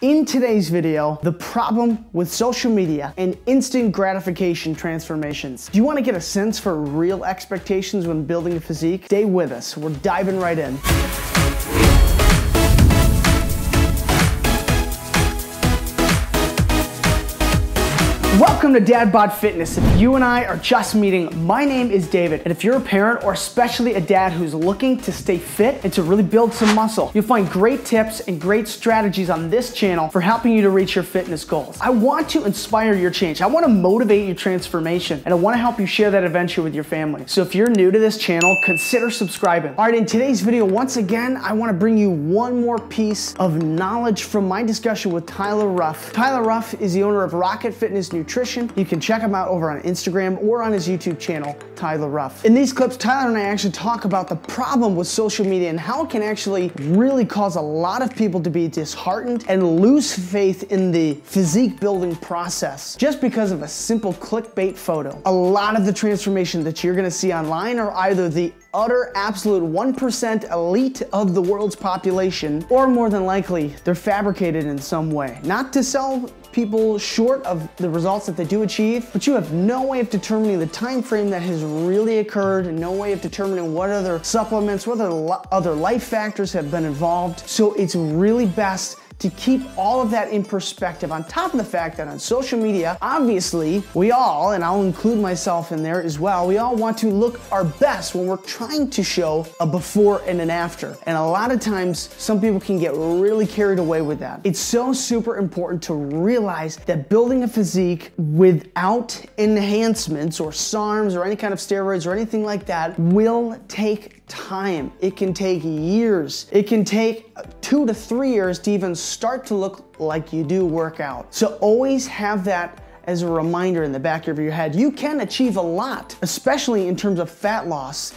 In today's video, the problem with social media and instant gratification transformations. Do you want to get a sense for real expectations when building a physique? Stay with us. We're diving right in. Welcome to DadBod Fitness. If you and I are just meeting, my name is David, and if you're a parent or especially a dad who's looking to stay fit and to really build some muscle, you'll find great tips and great strategies on this channel for helping you to reach your fitness goals. I want to inspire your change. I want to motivate your transformation, and I want to help you share that adventure with your family. So if you're new to this channel, consider subscribing. All right, in today's video, once again, I want to bring you one more piece of knowledge from my discussion with Tyler Ruff. Tyler Ruff is the owner of Rocket Fitness Nutrition. You can check him out over on Instagram or on his YouTube channel, Tyler Ruff. In these clips, Tyler and I actually talk about the problem with social media and how it can actually really cause a lot of people to be disheartened and lose faith in the physique building process just because of a simple clickbait photo. A lot of the transformation that you're gonna see online are either the utter absolute 1% elite of the world's population, or more than likely, they're fabricated in some way. Not to sell people short of the results that they do achieve, but you have no way of determining the time frame that has really occurred, and no way of determining what other supplements, what other life factors have been involved. So it's really best to keep all of that in perspective, on top of the fact that on social media, obviously, we all, and I'll include myself in there as well, we all want to look our best when we're trying to show a before and an after. And a lot of times, some people can get really carried away with that. It's so super important to realize that building a physique without enhancements or SARMs or any kind of steroids or anything like that will take time. It can take years. It can take 2 to 3 years to even start to look like you do work out. So always have that as a reminder in the back of your head. You can achieve a lot, especially in terms of fat loss,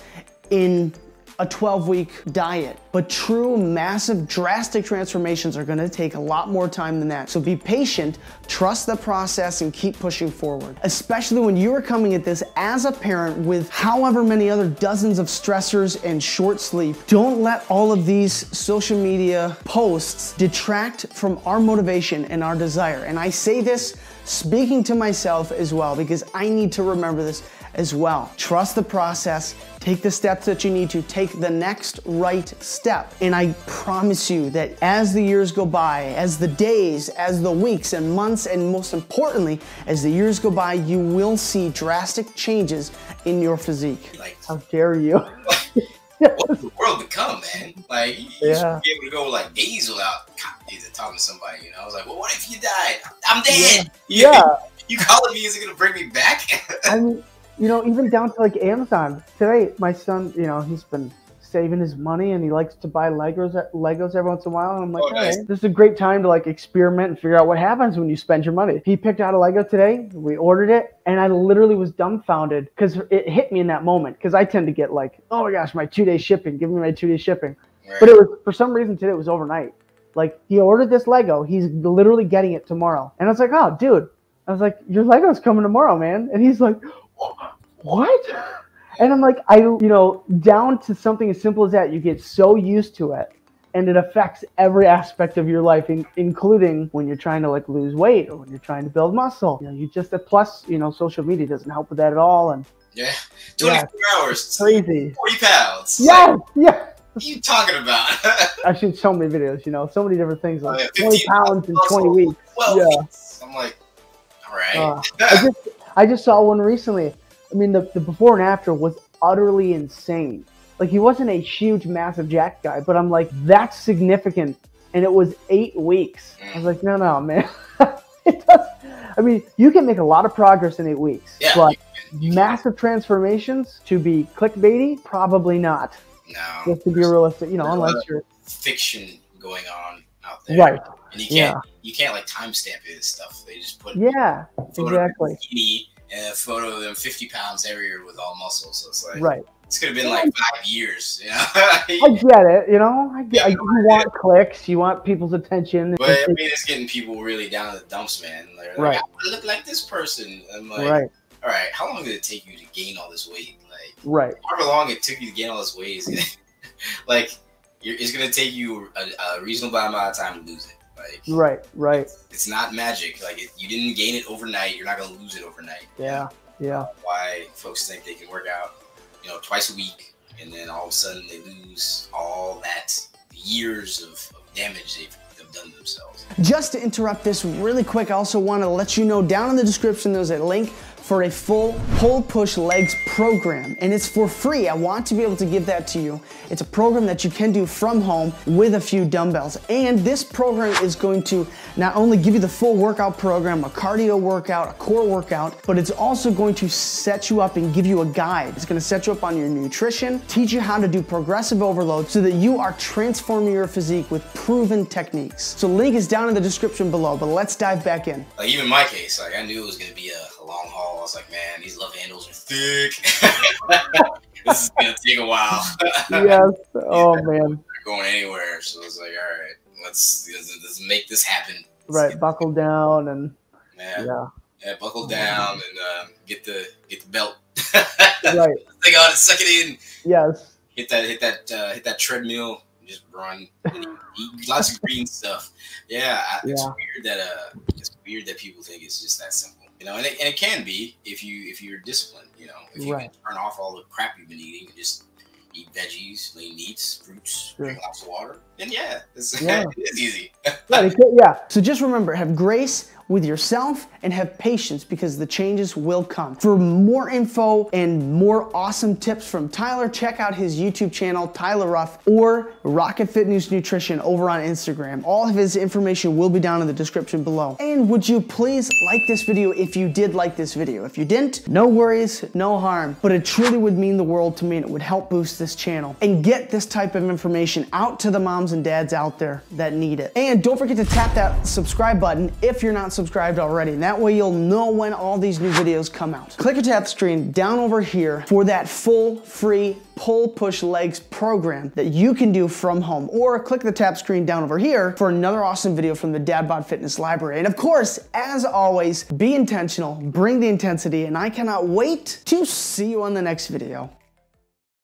in a 12-week diet. But true, massive, drastic transformations are gonna take a lot more time than that. So be patient, trust the process, and keep pushing forward. Especially when you are coming at this as a parent with however many other dozens of stressors and short sleep. Don't let all of these social media posts detract from our motivation and our desire. And I say this speaking to myself as well, because I need to remember this as well. Trust the process, take the steps that you need to, take the next right step. And I promise you that as the years go by, as the days, as the weeks and months, and most importantly, as the years go by, you will see drastic changes in your physique. Like, how dare you? What does the world become, man? Like, you should be able to go like days without talking to somebody, you know? I was like, well, what if you died? I'm dead. Yeah. You calling me, is it gonna bring me back? I mean, you know, even down to like Amazon. Today, my son, you know, he's been saving his money and he likes to buy Legos every once in a while. And I'm like, nice. Hey, this is a great time to like experiment and figure out what happens when you spend your money. He picked out a Lego today, we ordered it, and I literally was dumbfounded because it hit me in that moment. Because I tend to get like, oh my gosh, my 2-day shipping, give me my 2-day shipping. Right. But it was, for some reason today, it was overnight. Like, he ordered this Lego, he's literally getting it tomorrow. And I was like, oh, dude. I was like, your Lego's coming tomorrow, man. And he's like, what? And I'm like, you know, down to something as simple as that, you get so used to it, and it affects every aspect of your life, including when you're trying to like lose weight or when you're trying to build muscle. You know, you just, plus, you know, social media doesn't help with that at all. And yeah, 24 hours, crazy, 40 pounds. Yeah, like, yeah. What are you talking about? I've seen so many videos, you know, so many different things, like 20 pounds in 20 weeks. 12 yeah. weeks. I'm like, all right. I just saw one recently. I mean, the before and after was utterly insane. Like, he wasn't a huge, massive jack guy, but I'm like, that's significant. And it was 8 weeks. I was like, no, man. It does. I mean, you can make a lot of progress in 8 weeks, but massive transformations to be clickbaity, probably not. No. Just to be realistic, you know, unless you're fiction going on out there. Right. And you can't like timestamp this stuff. They just put exactly. And a photo of them 50 pounds everywhere with all muscle. So it's like, right. It's could have been like 5 years. You know? I get it. You know, you want clicks, you want people's attention. But I mean, it's getting people really down to the dumps, man. They're like, I want to look like this person. I'm like, all right, how long did it take you to gain all this weight? Like, however long it took you to gain all this weight, like, it's gonna take you a reasonable amount of time to lose it. Like, right. It's not magic. Like, you didn't gain it overnight. You're not gonna lose it overnight. Yeah. Why folks think they can work out, twice a week, and then all of a sudden they lose all that years of damage they've done to themselves. Just to interrupt this really quick, I also want to let you know down in the description there's a link for a full pull push legs program, and it's for free. I want to be able to give that to you. It's a program that you can do from home with a few dumbbells, and this program is going to not only give you the full workout program, a cardio workout, a core workout, but it's also going to set you up and give you a guide. It's going to set you up on your nutrition, teach you how to do progressive overload so that you are transforming your physique with proven techniques. So link is down in the description below, but let's dive back in. Like, even in my case, like, I knew it was going to be a long haul. I was like, man, these love handles are thick. This is gonna take a while. Yes. Oh man. Not going anywhere. So I was like, all right, let's make this happen. Right. Buckle down and yeah, buckle down and get the belt. Right. They gotta suck it in. Yes. Hit that treadmill. Just run. Eat lots of green stuff. Yeah. It's weird that people think it's just that simple. And it can be if you're disciplined, if you can turn off all the crap you've been eating and just eat veggies, lean meats, fruits, drink lots of water, then it is easy. So just remember, have grace with yourself and have patience because the changes will come. For more info and more awesome tips from Tyler, check out his YouTube channel, Tyler Ruff, or Rocket Fitness Nutrition over on Instagram. All of his information will be down in the description below. And would you please like this video if you did like this video? If you didn't, no worries, no harm, but it truly would mean the world to me and it would help boost this channel and get this type of information out to the moms and dads out there that need it. And don't forget to tap that subscribe button if you're not subscribed already. And that way you'll know when all these new videos come out. Click or tap the screen down over here for that full free pull push legs program that you can do from home, or click the tap screen down over here for another awesome video from the DadBod Fitness Library. And of course, as always, be intentional, bring the intensity, and I cannot wait to see you on the next video.